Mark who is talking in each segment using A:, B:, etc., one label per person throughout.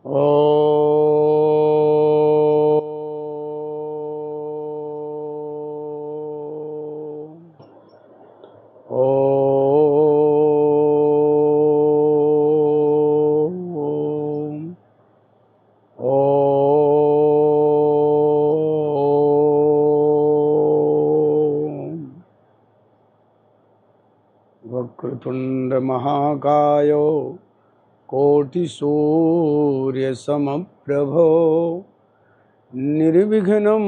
A: ओ वक्रतुंड महाकायो कोटिसूर्यसमप्रभो निर्विघ्नं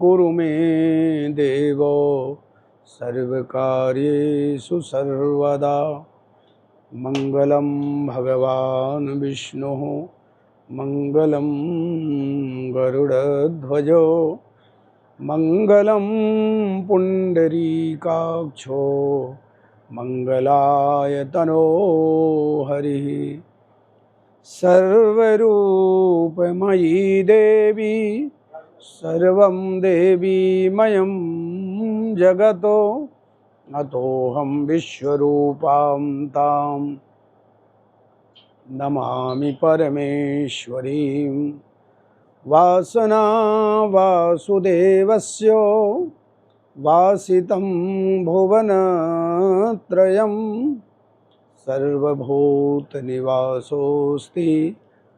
A: कुरु मे देवो सर्वकार्येषु सर्वदा। मंगलं भगवान् विष्णुः मंगलं गरुडध्वजो मंगलं पुंडरीकाक्षो मंगलायतनो हरिः। सर्वरूपमयी देवी सर्वं देवीमयं जगतो अतोऽहं विश्वरूपां तां नमामि परमेश्वरीं। वासना वासुदेवस्य वासितं भुवनत्रयं सर्वभूतनिवासोऽस्ति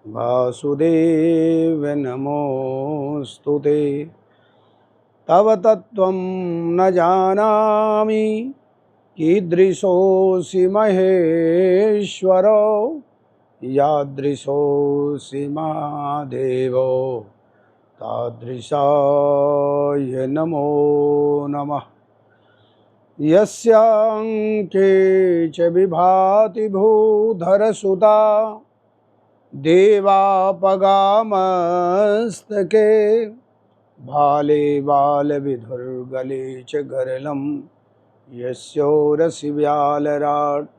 A: वासुदेव नमोऽस्तुते। तव तत्त्वं न जानामि कीदृशोऽसि महेश्वर यादृशोऽसि महादेवो तादृशाय नमो नमः। यस्यांके च विभाति भूधरसुता देवापगामस्तके भाले बालविधुर्गले च गरलं यस्योरसि व्यालराट्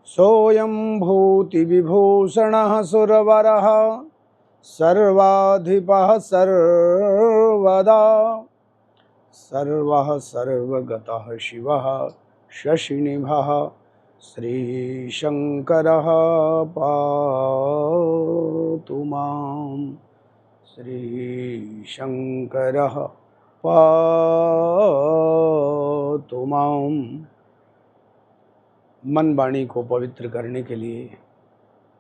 A: सोऽयं भूतिविभूषणः सुरवरः सर्वाधिपः सर्वदा सर्वः सर्वगतः शिवः शशिनिभः श्रीशङ्करः पातु मां। श्रीशङ्करः पातु मां। मन वाणी को पवित्र करने के लिए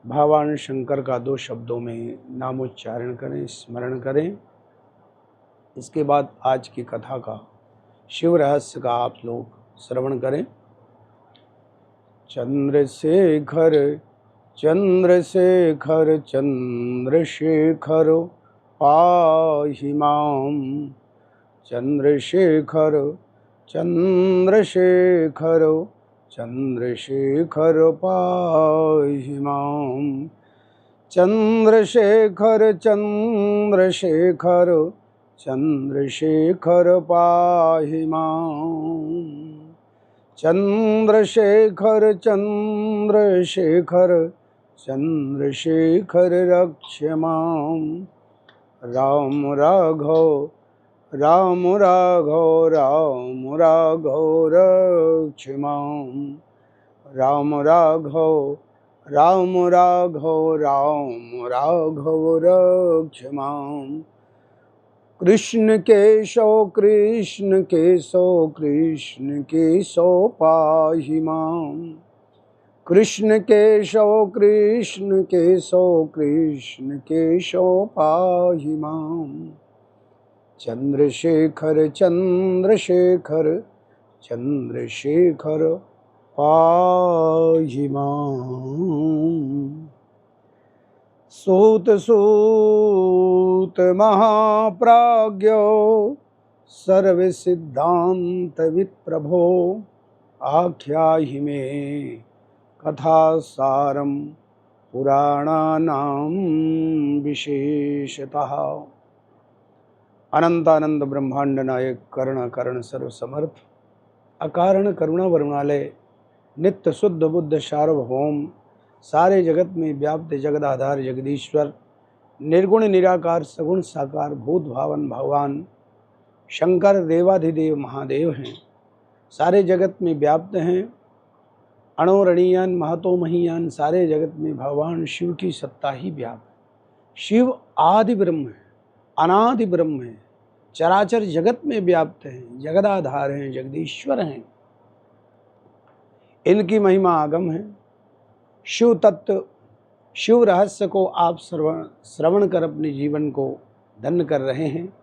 A: भगवान शंकर का 2 शब्दों में नामोच्चारण करें, स्मरण करें। इसके बाद आज की कथा का शिव रहस्य का आप लोग श्रवण करें। चंद्रशेखर चंद्रशेखर चंद्रशेखर पाहि मां। चंद्रशेखर चंद्रशेखर चंद्रशेखर पाहि मां। चंद्रशेखर चंद्रशेखर चंद्रशेखर पाहि मां। चंद्रशेखर चंद्रशेखर चंद्रशेखर रक्ष मां। राम राघव राम राघव राम राघव रक्ष मां। राम राघव राम राघव राम राघव रक्ष मां। कृष्ण केशव कृष्ण केशव कृष्ण केशव पाहि मां। कृष्ण केशव कृष्ण केशव कृष्ण केशव पाहि मां। चंद्रशेखर चंद्रशेखर चंद्रशेखर पाहि मां। सूत सूत महाप्राज्ञो सर्वसिद्धांत विप्रभो आख्याहि मे कथासारं पुराणानां विशेषतः। अनंतानंद ब्रह्मांड नायक कर्ण कर्ण सर्व समर्थ अकारण करुणा वरुणालय नित्य शुद्ध बुद्ध सार्वभौम सारे जगत में व्याप्त जगदाधार जगदीश्वर निर्गुण निराकार सगुण साकार भूत भावन भगवान शंकर देवाधिदेव महादेव हैं। सारे जगत में व्याप्त हैं। अणोरणीयान महतो महीयान, सारे जगत में भगवान शिव की सत्ता ही व्याप्त है। शिव आदि ब्रह्म है, अनादि ब्रह्म है, चराचर जगत में व्याप्त हैं, जगदाधार हैं, जगदीश्वर हैं। इनकी महिमा आगम है। शिव तत्व, शिव रहस्य को आप श्रवण कर अपने जीवन को धन्य कर रहे हैं।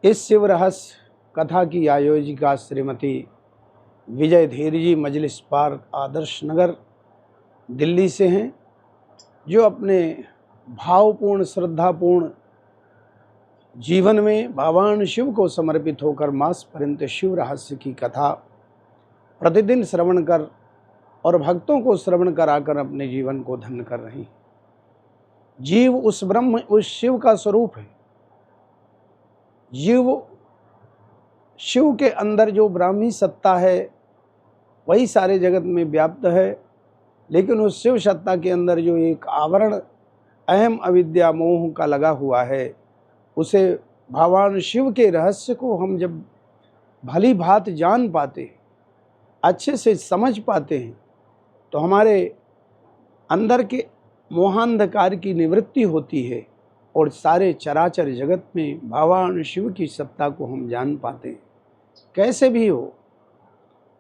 A: इस शिव रहस्य कथा की आयोजिका श्रीमती विजय धीर जी मजलिस पार्क आदर्श नगर दिल्ली से हैं, जो अपने भावपूर्ण श्रद्धापूर्ण जीवन में भगवान शिव को समर्पित होकर मास पर्यंत शिव रहस्य की कथा प्रतिदिन श्रवण कर और भक्तों को श्रवण कराकर अपने जीवन को धन्य कर रही हैं। जीव उस ब्रह्म, उस शिव का स्वरूप है। जीव शिव के अंदर जो ब्राह्मी सत्ता है वही सारे जगत में व्याप्त है, लेकिन उस शिव सत्ता के अंदर जो एक आवरण अहम अविद्या मोह का लगा हुआ है, उसे भगवान शिव के रहस्य को हम जब भली भांति जान पाते हैं, अच्छे से समझ पाते हैं, तो हमारे अंदर के मोहांधकार की निवृत्ति होती है और सारे चराचर जगत में भगवान शिव की सत्ता को हम जान पाते हैं। कैसे भी हो,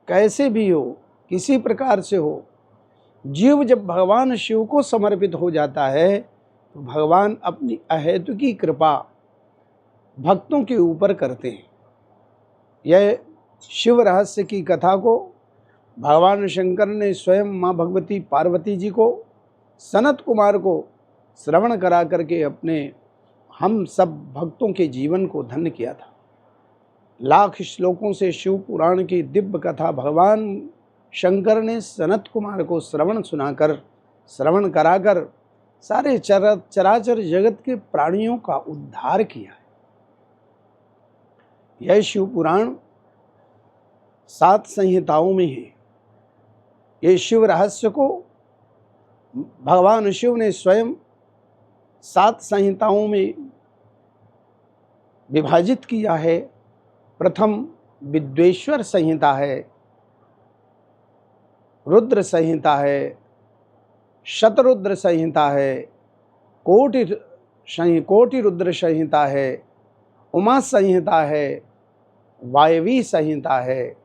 A: कैसे भी हो, किसी प्रकार से हो, जीव जब भगवान शिव को समर्पित हो जाता है तो भगवान अपनी अहेतु की कृपा भक्तों के ऊपर करते हैं। यह शिव रहस्य की कथा को भगवान शंकर ने स्वयं माँ भगवती पार्वती जी को, सनत कुमार को श्रवण करा करके अपने हम सब भक्तों के जीवन को धन्य किया था। लाख श्लोकों से शिव पुराण की दिव्य कथा भगवान शंकर ने सनत कुमार को श्रवण कराकर सारे चराचर जगत के प्राणियों का उद्धार किया है। यह शिव पुराण 7 संहिताओं में है। ये शिव रहस्य को भगवान शिव ने स्वयं 7 संहिताओं में विभाजित किया है। प्रथम विद्वेश्वर संहिता है, रुद्र संहिता है, शतरुद्र संहिता है, कोटि रुद्र संहिता है, उमा संहिता है, वायवी संहिता है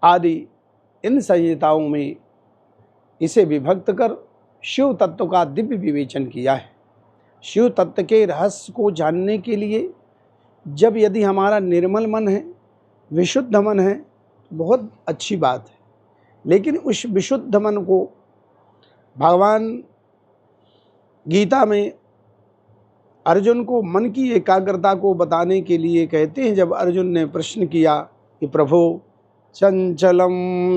A: आदि। इन संहिताओं में इसे विभक्त कर शिव तत्व का दिव्य विवेचन किया है। शिव तत्व के रहस्य को जानने के लिए जब यदि हमारा निर्मल मन है, विशुद्ध मन है, बहुत अच्छी बात है, लेकिन उस विशुद्ध मन को भगवान गीता में अर्जुन को मन की एकाग्रता को बताने के लिए कहते हैं। जब अर्जुन ने प्रश्न किया कि प्रभु चंचलम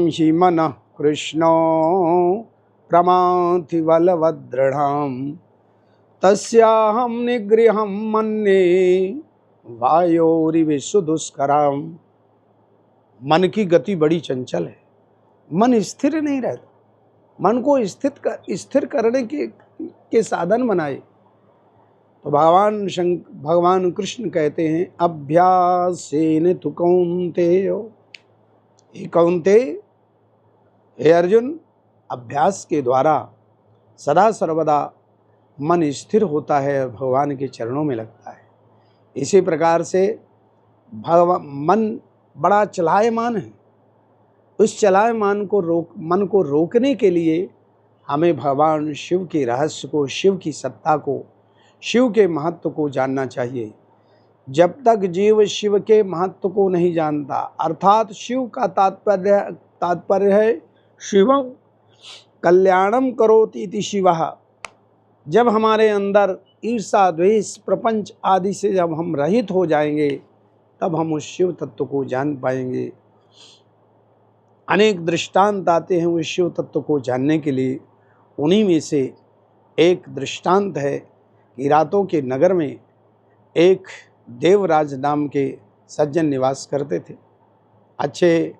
A: हि मनः कृष्णो प्रमाथि बलवदृढ़ं तस्याहं निगृहं मन्ये वायोरिव सुदुष्करम्। मन की गति बड़ी चंचल है, मन स्थिर नहीं रहता। मन को स्थिर करने के साधन बनाए तो भगवान कृष्ण कहते हैं अभ्यासेन तु कौन्तेय, हे कौन्तेय, हे अर्जुन, अभ्यास के द्वारा सदा सर्वदा मन स्थिर होता है और भगवान के चरणों में लगता है। इसी प्रकार से मन बड़ा चलायमान है। उस चलायमान मन को रोकने के लिए हमें भगवान शिव के रहस्य को, शिव की सत्ता को, शिव के महत्व को जानना चाहिए। जब तक जीव शिव के महत्व को नहीं जानता, अर्थात शिव का तात्पर्य है शिवं कल्याणम करोति इति शिवः। जब हमारे अंदर ईर्षा, द्वेष, प्रपंच आदि से जब हम रहित हो जाएंगे, तब हम उस शिव तत्व को जान पाएंगे। अनेक दृष्टांत आते हैं उस शिव तत्व को जानने के लिए। उन्हीं में से एक दृष्टांत है कि रातों के नगर में एक देवराज नाम के सज्जन निवास करते थे। अच्छे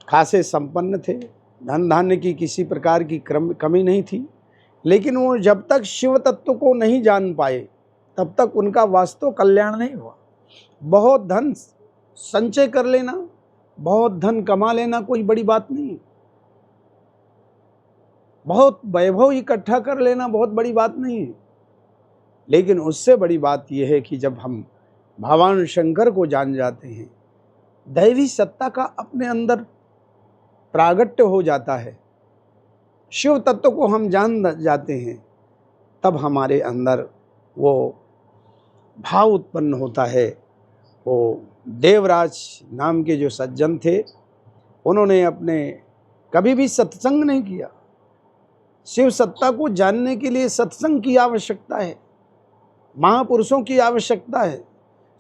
A: खासे संपन्न थे, धन धान्य की किसी प्रकार की कमी नहीं थी, लेकिन वो जब तक शिव तत्व को नहीं जान पाए तब तक उनका वास्तव कल्याण नहीं हुआ। बहुत धन संचय कर लेना, बहुत धन कमा लेना कोई बड़ी बात नहीं, बहुत वैभव इकट्ठा कर लेना बहुत बड़ी बात नहीं है, लेकिन उससे बड़ी बात यह है कि जब हम भगवान शंकर को जान जाते हैं, दैवी सत्ता का अपने अंदर प्रागट्य हो जाता है, शिव तत्व को हम जान जाते हैं, तब हमारे अंदर वो भाव उत्पन्न होता है। वो देवराज नाम के जो सज्जन थे, उन्होंने अपने कभी भी सत्संग नहीं किया। शिव सत्ता को जानने के लिए सत्संग की आवश्यकता है, महापुरुषों की आवश्यकता है,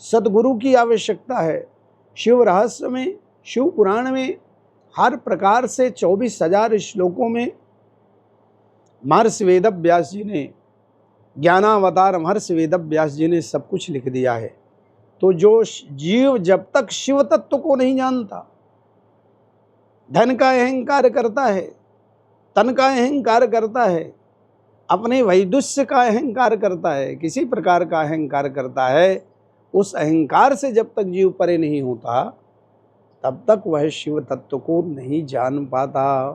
A: सद्गुरु की आवश्यकता है। शिव रहस्य में, शिव पुराण में हर प्रकार से 24,000 श्लोकों में महर्षि वेदव्यास जी ने, ज्ञानावतार महर्षि वेदव्यास जी ने सब कुछ लिख दिया है। तो जो जीव जब तक शिव तत्व को नहीं जानता, धन का अहंकार करता है, तन का अहंकार करता है, अपने वैदुष्य का अहंकार करता है, किसी प्रकार का अहंकार करता है, उस अहंकार से जब तक जीव परे नहीं होता, तब तक वह शिव तत्व को नहीं जान पाता।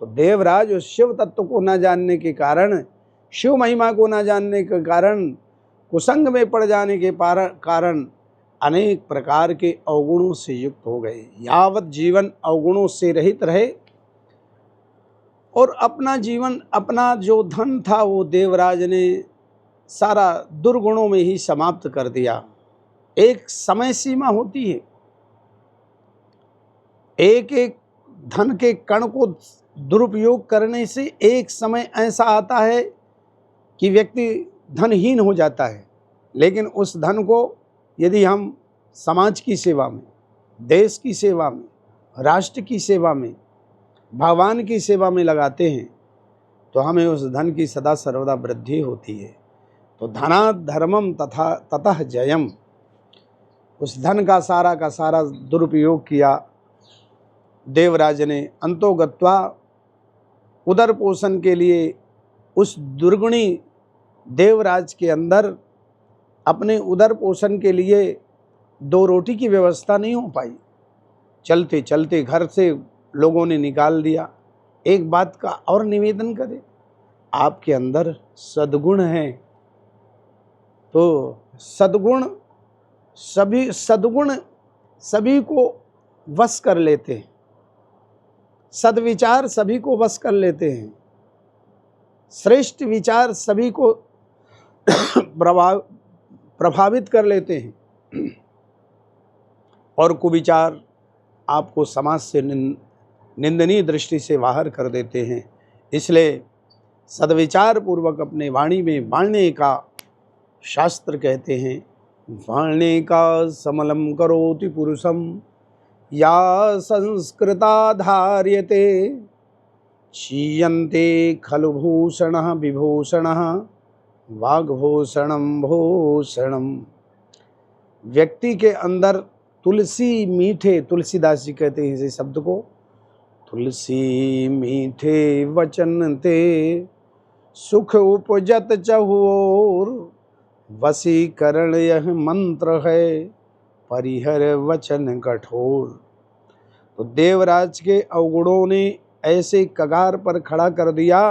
A: तो देवराज उस शिव तत्व को न जानने के कारण, शिव महिमा को न जानने के कारण, कुसंग में पड़ जाने के कारण अनेक प्रकार के अवगुणों से युक्त हो गए। यावत जीवन अवगुणों से रहित रहे और अपना जीवन, अपना जो धन था वो देवराज ने सारा दुर्गुणों में ही समाप्त कर दिया। एक समय सीमा होती है, एक एक धन के कण को दुरुपयोग करने से एक समय ऐसा आता है कि व्यक्ति धनहीन हो जाता है, लेकिन उस धन को यदि हम समाज की सेवा में, देश की सेवा में, राष्ट्र की सेवा में, भगवान की सेवा में लगाते हैं, तो हमें उस धन की सदा सर्वदा वृद्धि होती है। तो धनात् धर्मम तथा ततः जयम, उस धन का सारा दुरुपयोग किया देवराज ने। अंतो गत्वा उदर पोषण के लिए उस दुर्गुणी देवराज के अंदर अपने उदर पोषण के लिए 2 रोटी की व्यवस्था नहीं हो पाई। चलते चलते घर से लोगों ने निकाल दिया। एक बात का और निवेदन करें, आपके अंदर सद्गुण है तो सद्गुण सभी को वश कर लेते हैं, सद्विचार सभी को वश कर लेते हैं, श्रेष्ठ विचार सभी को प्रभावित कर लेते हैं, और कुविचार आपको समाज से निंदनीय दृष्टि से बाहर कर देते हैं। इसलिए सद्विचार पूर्वक अपने वाणी में बाणने का शास्त्र कहते हैं, वाणे का समलम करोति पुरुषम या संस्कृता धार्यते क्षीयन्ते खलु भूषणः विभूषणः वाग्भूषणम भूषणम। व्यक्ति के अंदर तुलसी मीठे, तुलसीदास जी कहते हैं इसी शब्द को, तुलसी मीठे वचन ते सुख उपजत चहुओर, वशीकरण यह मंत्र है परिहर वचन कठोर। तो देवराज के अवगुणों ने ऐसे कगार पर खड़ा कर दिया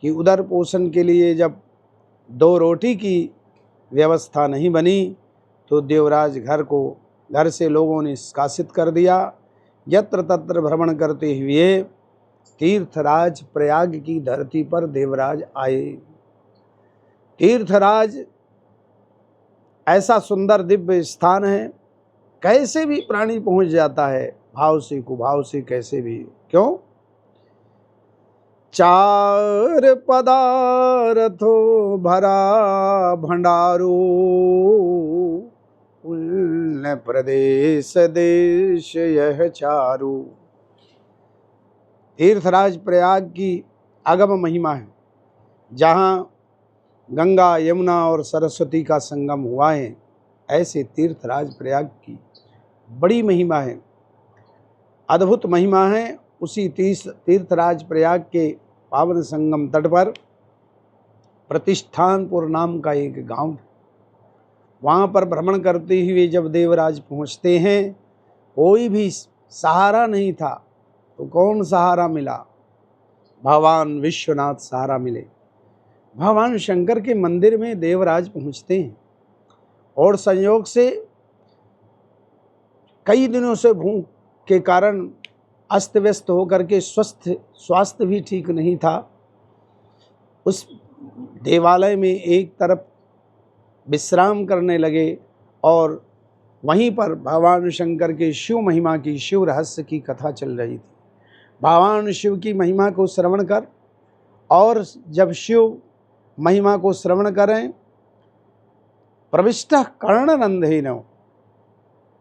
A: कि उदर पोषण के लिए जब 2 रोटी की व्यवस्था नहीं बनी तो देवराज घर से लोगों ने निष्कासित कर दिया। यत्र तत्र भ्रमण करते हुए तीर्थराज प्रयाग की धरती पर देवराज आए। तीर्थराज ऐसा सुंदर दिव्य स्थान है, कैसे भी प्राणी पहुंच जाता है, भाव से कुभाव से, कैसे भी। क्यों? 4 पदार्थो भरा भंडारो, पुण्य प्रदेश देश यह चारू। तीर्थराज प्रयाग की अगम महिमा है, जहाँ गंगा, यमुना और सरस्वती का संगम हुआ है, ऐसे तीर्थराज प्रयाग की बड़ी महिमा है, अद्भुत महिमा है। उसी तीर्थराज प्रयाग के पावन संगम तट पर प्रतिष्ठानपुर नाम का एक गांव, वहाँ पर भ्रमण करते हुए जब देवराज पहुँचते हैं कोई भी सहारा नहीं था, तो कौन सहारा मिला? भगवान विश्वनाथ सहारा मिले। भगवान शंकर के मंदिर में देवराज पहुंचते हैं और संयोग से कई दिनों से भूख के कारण अस्त व्यस्त होकर के स्वास्थ्य भी ठीक नहीं था। उस देवालय में एक तरफ विश्राम करने लगे और वहीं पर भगवान शंकर के शिव महिमा की, शिव रहस्य की कथा चल रही थी। भगवान शिव की महिमा को श्रवण कर, और जब शिव महिमा को श्रवण करें, प्रविष्टः कर्णरंध्रेन,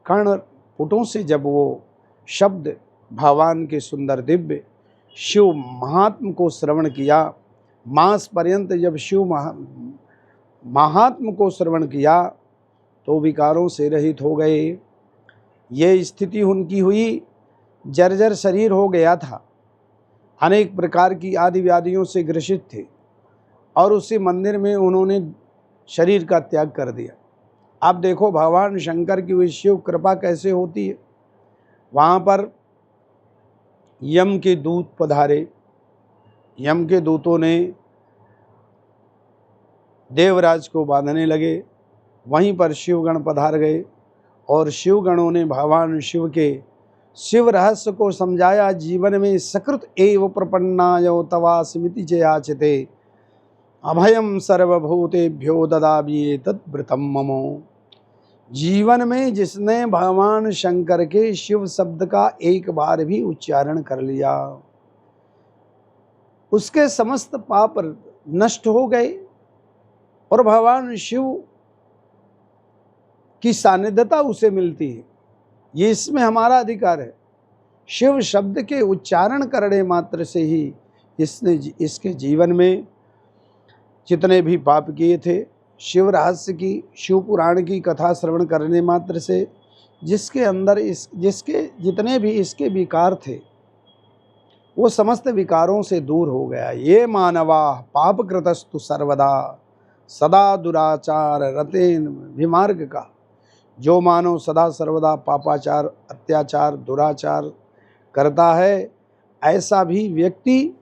A: कर्णपुटों से जब वो शब्द भगवान के सुंदर दिव्य शिव महात्म को श्रवण किया, मास पर्यंत जब शिव महात्म को श्रवण किया, तो विकारों से रहित हो गए। ये स्थिति उनकी हुई, जर्जर शरीर हो गया था, अनेक प्रकार की आदि व्याधियों से ग्रसित थे, और उसी मंदिर में उन्होंने शरीर का त्याग कर दिया। अब देखो भगवान शंकर की हुई शिव कृपा कैसे होती है। वहाँ पर यम के दूत पधारे। यम के दूतों ने देवराज को बांधने लगे। वहीं पर शिवगण पधार गए और शिवगणों ने भगवान शिव के शिव रहस्य को समझाया। जीवन में सकृत एव प्रपन्नायो तवा स्मृति च याचते अभयम सर्वभूतेभ्यो ददामि तद्व्रतम ममो। जीवन में जिसने भगवान शंकर के शिव शब्द का एक बार भी उच्चारण कर लिया, उसके समस्त पाप नष्ट हो गए और भगवान शिव की सानिध्यता उसे मिलती है। ये इसमें हमारा अधिकार है। शिव शब्द के उच्चारण करने मात्र से ही इसके जीवन में जितने भी पाप किए थे, शिव रहस्य की, शिव पुराण की कथा श्रवण करने मात्र से जिसके अंदर जिसके जितने भी इसके विकार थे, वो समस्त विकारों से दूर हो गया। ये मानवा पाप कृतस्तु सर्वदा सदा दुराचार रतेन विमार्ग का। जो मानव सदा सर्वदा पापाचार, अत्याचार, दुराचार करता है, ऐसा भी व्यक्ति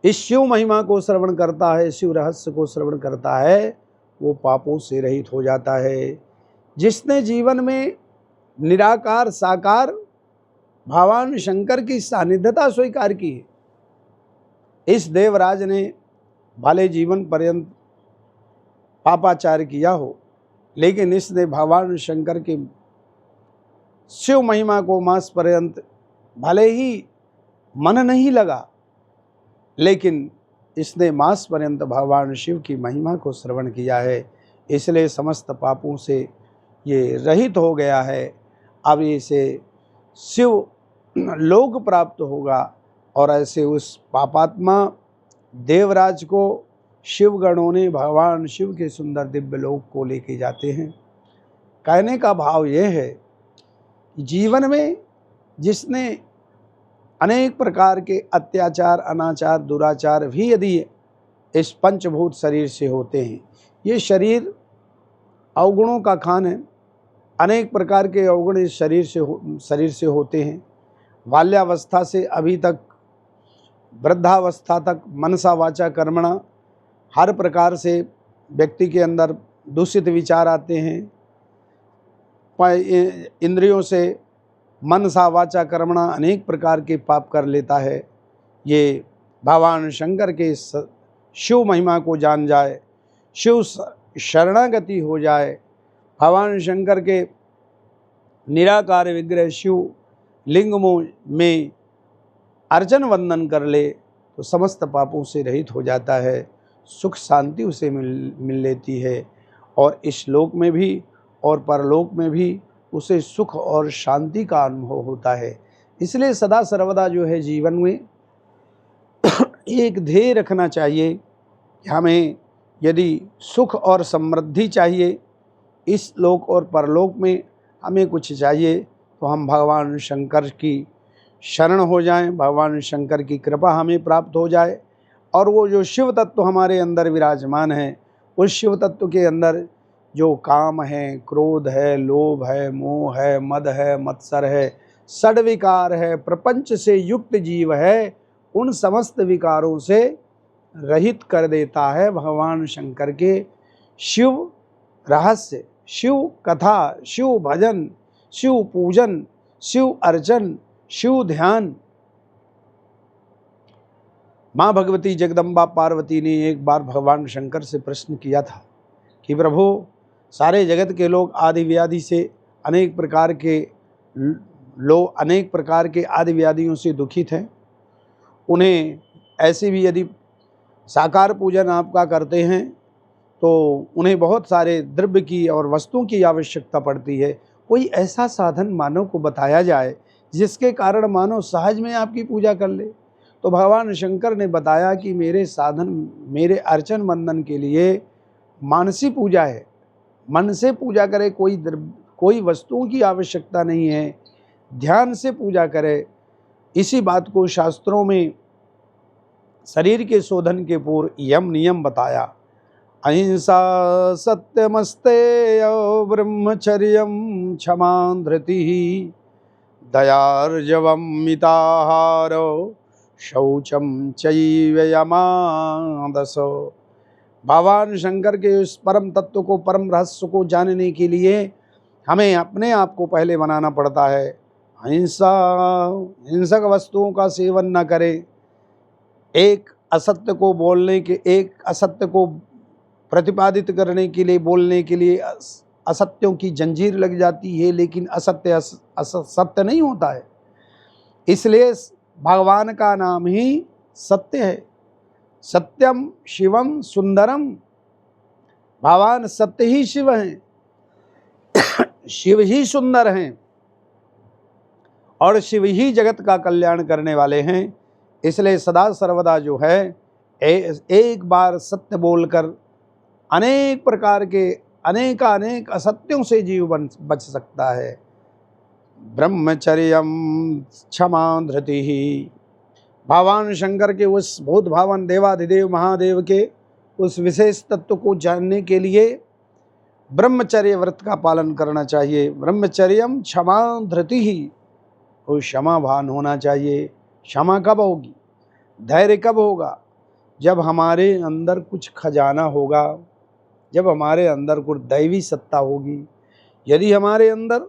A: इस शिव महिमा को श्रवण करता है, शिव रहस्य को श्रवण करता है, वो पापों से रहित हो जाता है। जिसने जीवन में निराकार साकार भगवान शंकर की सानिध्यता स्वीकार की है, इस देवराज ने भले जीवन पर्यंत पापाचार किया हो, लेकिन इसने भगवान शंकर के शिव महिमा को मास पर्यंत भले ही मन नहीं लगा, लेकिन इसने मास पर्यंत भगवान शिव की महिमा को श्रवण किया है, इसलिए समस्त पापों से ये रहित हो गया है। अब इसे शिव लोक प्राप्त होगा और ऐसे उस पापात्मा देवराज को शिवगणों ने भगवान शिव के सुंदर दिव्य लोक को लेके जाते हैं। कहने का भाव यह है कि जीवन में जिसने अनेक प्रकार के अत्याचार, अनाचार, दुराचार भी यदि इस पंचभूत शरीर से होते हैं, ये शरीर अवगुणों का खान है। अनेक प्रकार के अवगुण इस शरीर से होते हैं। बाल्यावस्था से अभी तक वृद्धावस्था तक मनसा वाचा कर्मणा हर प्रकार से व्यक्ति के अंदर दूषित विचार आते हैं। इंद्रियों से मनसा वाचा कर्मणा अनेक प्रकार के पाप कर लेता है। ये भगवान शंकर के शिव महिमा को जान जाए, शिव शरणागति हो जाए, भगवान शंकर के निराकार विग्रह शिव लिंग में अर्चन वंदन कर ले, तो समस्त पापों से रहित हो जाता है। सुख शांति उसे मिल लेती है, और इस लोक में भी और परलोक में भी उसे सुख और शांति का अनुभव होता है। इसलिए सदा सर्वदा जो है जीवन में एक ध्येय रखना चाहिए कि हमें यदि सुख और समृद्धि चाहिए, इस लोक और परलोक में हमें कुछ चाहिए, तो हम भगवान शंकर की शरण हो जाएं, भगवान शंकर की कृपा हमें प्राप्त हो जाए, और वो जो शिव तत्व हमारे अंदर विराजमान है, उस शिव तत्व के अंदर जो काम है, क्रोध है, लोभ है, मोह है, मद है, मत्सर है, षड्विकार है, प्रपंच से युक्त जीव है, उन समस्त विकारों से रहित कर देता है भगवान शंकर के शिव रहस्य, शिव कथा, शिव भजन, शिव पूजन, शिव अर्चन, शिव ध्यान। माँ भगवती जगदम्बा पार्वती ने एक बार भगवान शंकर से प्रश्न किया था कि प्रभु, सारे जगत के लोग आदि व्याधि से अनेक प्रकार के आदि व्याधियों से दुखित हैं। उन्हें ऐसे भी यदि साकार पूजन आपका करते हैं तो उन्हें बहुत सारे द्रव्य की और वस्तुओं की आवश्यकता पड़ती है। कोई ऐसा साधन मानव को बताया जाए जिसके कारण मानव सहज में आपकी पूजा कर ले। तो भगवान शंकर ने बताया कि मेरे साधन, मेरे अर्चन बंदन के लिए मानसी पूजा है, मन से पूजा करे, कोई वस्तुओं की आवश्यकता नहीं है, ध्यान से पूजा करे। इसी बात को शास्त्रों में शरीर के शोधन के पूर्व यम नियम बताया। अहिंसा सत्यमस्तेय ब्रह्मचर्यम क्षमा धृति दयार्जवम मिताहारो शौचम चैव यमादसो। भगवान शंकर के उस परम तत्व को, परम रहस्य को जानने के लिए हमें अपने आप को पहले बनाना पड़ता है। हिंसक वस्तुओं का सेवन न करें, एक असत्य को प्रतिपादित करने के लिए, बोलने के लिए असत्यों की जंजीर लग जाती है, लेकिन असत्य सत्य नहीं होता है। इसलिए भगवान का नाम ही सत्य है। सत्यम शिवम सुंदरम। भगवान सत्य ही शिव हैं, शिव ही सुंदर हैं और शिव ही जगत का कल्याण करने वाले हैं। इसलिए सदा सर्वदा जो है एक बार सत्य बोलकर अनेक प्रकार के अनेक असत्यों से जीव बच सकता है। ब्रह्मचर्यम क्षमा धृति ही। भगवान शंकर के उस भूत भावन देवाधिदेव महादेव के उस विशेष तत्व को जानने के लिए ब्रह्मचर्य व्रत का पालन करना चाहिए। ब्रह्मचर्यम क्षमा धृति ही। वो क्षमावान होना चाहिए। क्षमा कब होगी, धैर्य कब होगा? जब हमारे अंदर कुछ खजाना होगा, जब हमारे अंदर कुछ दैवी सत्ता होगी। यदि हमारे अंदर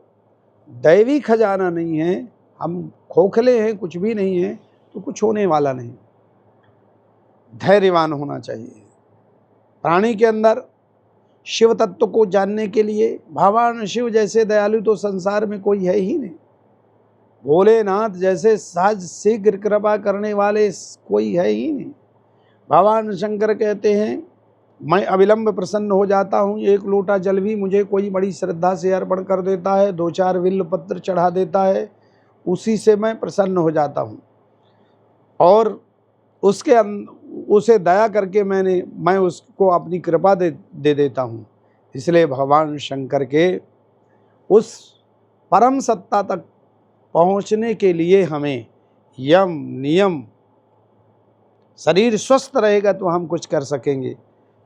A: दैवी खजाना नहीं है, हम खोखले हैं, कुछ भी नहीं है, तो कुछ होने वाला नहीं। धैर्यवान होना चाहिए। प्राणी के अंदर शिव तत्व को जानने के लिए भगवान शिव जैसे दयालु तो संसार में कोई है ही नहीं। भोलेनाथ जैसे सहज शीघ्र कृपा करने वाले कोई है ही नहीं। भगवान शंकर कहते हैं, मैं अविलंब प्रसन्न हो जाता हूँ। एक लोटा जल भी मुझे कोई बड़ी श्रद्धा से अर्पण कर देता है, 2-4 बिल्व पत्र चढ़ा देता है, उसी से मैं प्रसन्न हो जाता हूँ और उसे दया करके मैं उसको अपनी कृपा दे देता हूँ। इसलिए भगवान शंकर के उस परम सत्ता तक पहुँचने के लिए हमें यम नियम, शरीर स्वस्थ रहेगा तो हम कुछ कर सकेंगे,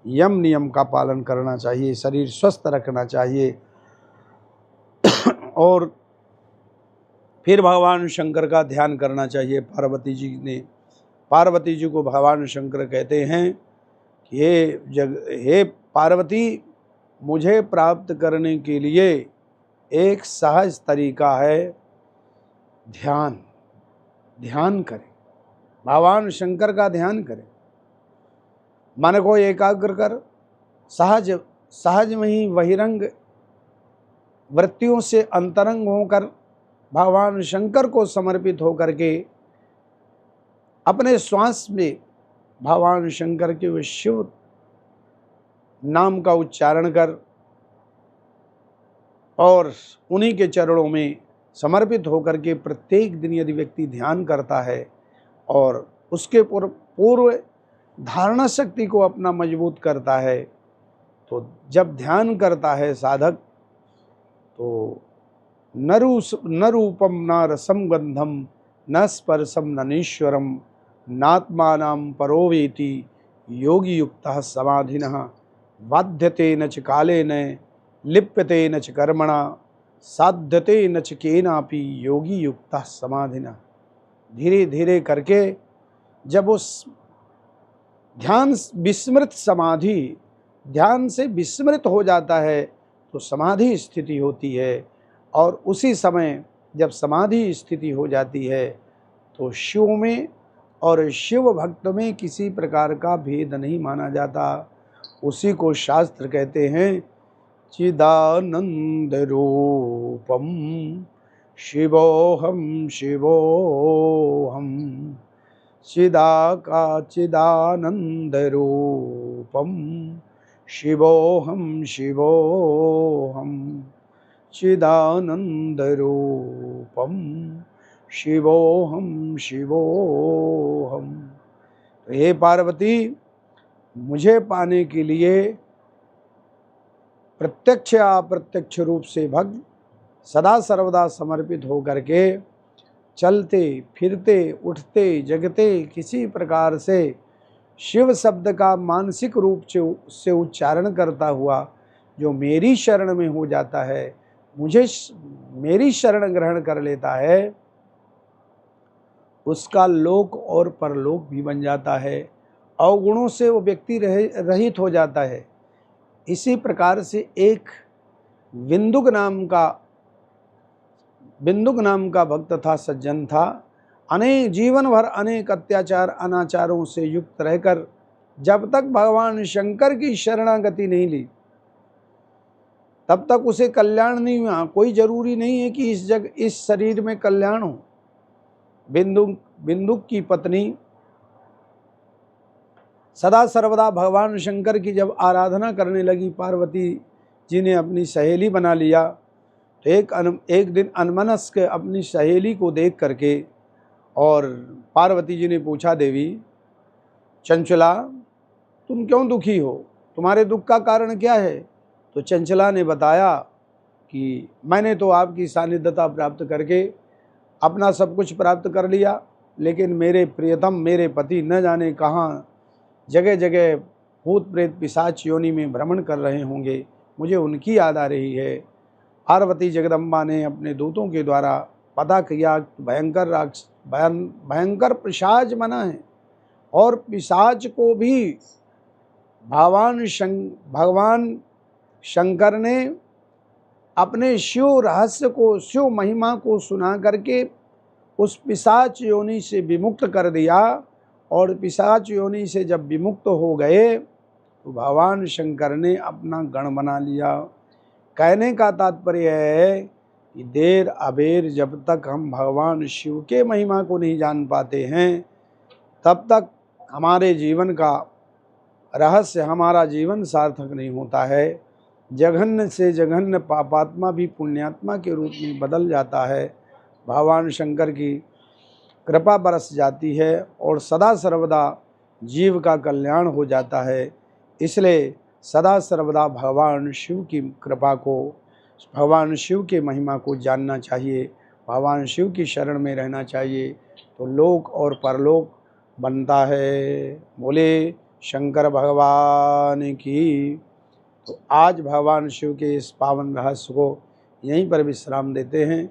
A: यम नियम का पालन करना चाहिए, शरीर स्वस्थ रखना चाहिए। और फिर भगवान शंकर का ध्यान करना चाहिए। पार्वती जी को भगवान शंकर कहते हैं कि हे पार्वती, मुझे प्राप्त करने के लिए एक सहज तरीका है, ध्यान करें। भगवान शंकर का ध्यान करें, मन को एकाग्र कर सहज में ही बहिरंग वृत्तियों से अंतरंग होकर भगवान शंकर को समर्पित होकर के अपने श्वास में भगवान शंकर के वे शिव नाम का उच्चारण कर और उन्हीं के चरणों में समर्पित होकर के प्रत्येक दिन यदि व्यक्ति ध्यान करता है और उसके पूर्व धारणा शक्ति को अपना मजबूत करता है, तो जब ध्यान करता है साधक तो न रूपम न रसम गंधम न स्पर्शम न नीश्वरम नात्मानं परोवेति योगी युक्तः समाधिनः बाध्यते न च कालेन लिप्यते न च कर्मणा साध्यते न च केनापि योगी युक्ता समाधिना। धीरे धीरे करके जब उस ध्यान विस्मृत समाधि ध्यान से विस्मृत हो जाता है तो समाधि स्थिति होती है, और उसी समय जब समाधि स्थिति हो जाती है तो शिव में और शिव भक्त में किसी प्रकार का भेद नहीं माना जाता। उसी को शास्त्र कहते हैं चिदानंद रूपम शिवोहम शिवोहम। चिदानंद रूपम शिवोहम शिवोहम। चिदानंद रूपम शिवोहम शिवोहम। तो हे पार्वती, मुझे पाने के लिए प्रत्यक्ष या अप्रत्यक्ष रूप से भक्त सदा सर्वदा समर्पित होकर के चलते फिरते उठते जगते किसी प्रकार से शिव शब्द का मानसिक रूप से उच्चारण करता हुआ जो मेरी शरण में हो जाता है, मुझे मेरी शरण ग्रहण कर लेता है, उसका लोक और परलोक भी बन जाता है। अवगुणों से वो व्यक्ति रहित हो जाता है। इसी प्रकार से एक बिंदुक नाम का भक्त था, सज्जन था। अनेक जीवन भर अनेक अत्याचार अनाचारों से युक्त रहकर जब तक भगवान शंकर की शरणागति नहीं ली तब तक उसे कल्याण नहीं हुआ। कोई जरूरी नहीं है कि इस शरीर में कल्याण हो। बिंदुक की पत्नी सदा सर्वदा भगवान शंकर की जब आराधना करने लगी, पार्वती जी ने अपनी सहेली बना लिया। तो एक दिन अनमनस्क अपनी सहेली को देख करके और पार्वती जी ने पूछा, देवी चंचला, तुम क्यों दुखी हो? तुम्हारे दुख का कारण क्या है? तो चंचला ने बताया कि मैंने तो आपकी सानिध्यता प्राप्त करके अपना सब कुछ प्राप्त कर लिया, लेकिन मेरे प्रियतम मेरे पति न जाने कहाँ जगह जगह भूत प्रेत पिशाच योनि में भ्रमण कर रहे होंगे, मुझे उनकी याद आ रही है। पार्वती जगदम्बा ने अपने दूतों के द्वारा पता किया भयंकर पिशाच बना है, और पिशाच को भी भगवान शंकर ने अपने शिव रहस्य को, शिव महिमा को सुना करके उस पिशाच योनि से विमुक्त कर दिया। और पिशाच योनि से जब विमुक्त हो गए तो भगवान शंकर ने अपना गण बना लिया। कहने का तात्पर्य है कि देर अबेर जब तक हम भगवान शिव के महिमा को नहीं जान पाते हैं तब तक हमारे जीवन का रहस्य, हमारा जीवन सार्थक नहीं होता है। जघन्य से जघन्य पापात्मा भी पुण्यात्मा के रूप में बदल जाता है। भगवान शंकर की कृपा बरस जाती है और सदा सर्वदा जीव का कल्याण हो जाता है। इसलिए सदा सर्वदा भगवान शिव की कृपा को, भगवान शिव के महिमा को जानना चाहिए, भगवान शिव की शरण में रहना चाहिए, तो लोक और परलोक बनता है। बोले शंकर भगवान की। तो आज भगवान शिव के इस पावन रहस्य को यहीं पर विश्राम देते हैं।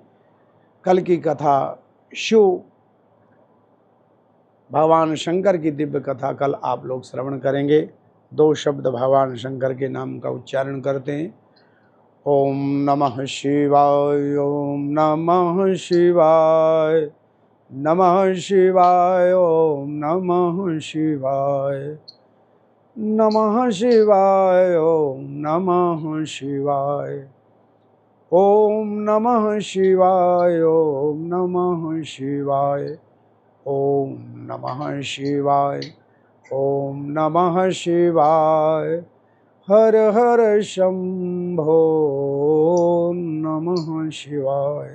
A: कल की कथा शिव भगवान शंकर की दिव्य कथा कल आप लोग श्रवण करेंगे। 2 शब्द भगवान शंकर के नाम का उच्चारण करते हैं। ओम नमः शिवाय, ओम नमः शिवाय, नमः शिवाय, ओम नमः शिवाय, नमः शिवाय, ओम नमः शिवाय, ओम नमः शिवाय, ओम नमः शिवाय, ओम नमः शिवाय, ओम नमः शिवाय। हर हर शंभो नमः शिवाय।